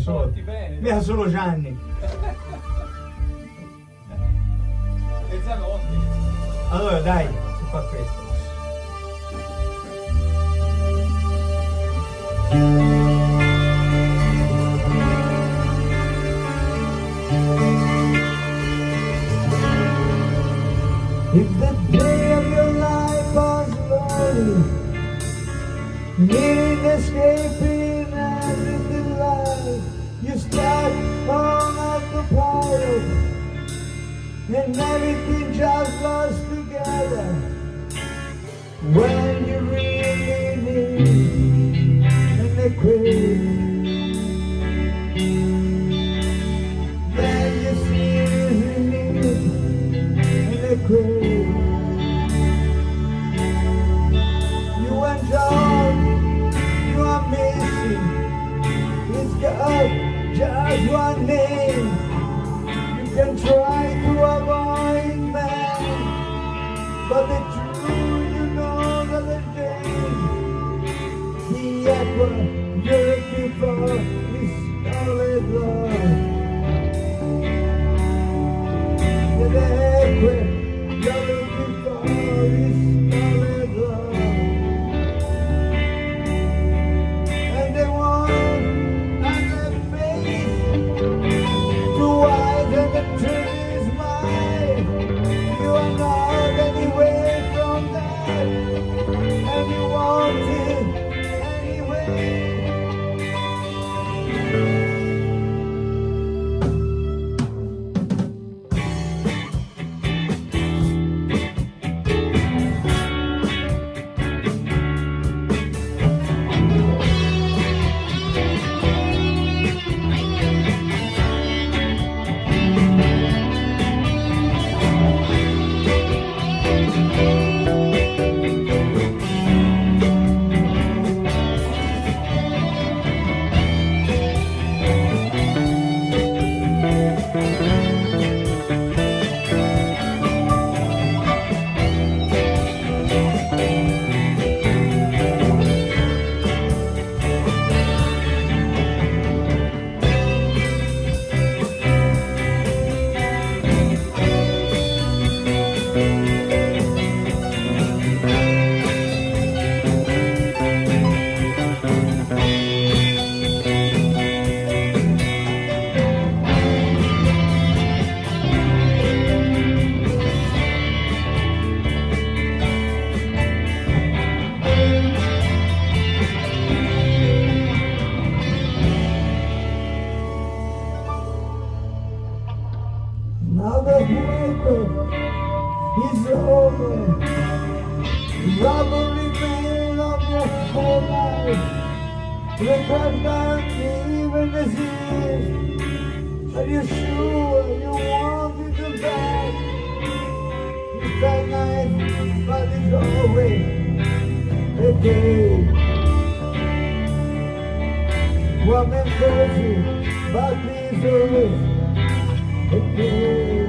solo. Mica solo Gianni. Mezzanotte. Allora dai, si fa questo. If the day of your life was lonely, needing escaping everything life, you start on autopilot, and everything just goes together. When you really need an equation, then you seriously need an equation. You enjoy, you are missing. It's got just one name. You can try to avoid man, but the truth you know that the thing, the aqua you're looking for is solid love. The aqua you're looking for is solid love. And they want on their face to wide and the truth is mine. You are not anyway from that, and you want it anyway. Now the winter is over. Robbery man of your whole life. The countdown even as is. Are you sure you want it to back? It's that night, but it's always a day. Warm and cozy, but it's always a day.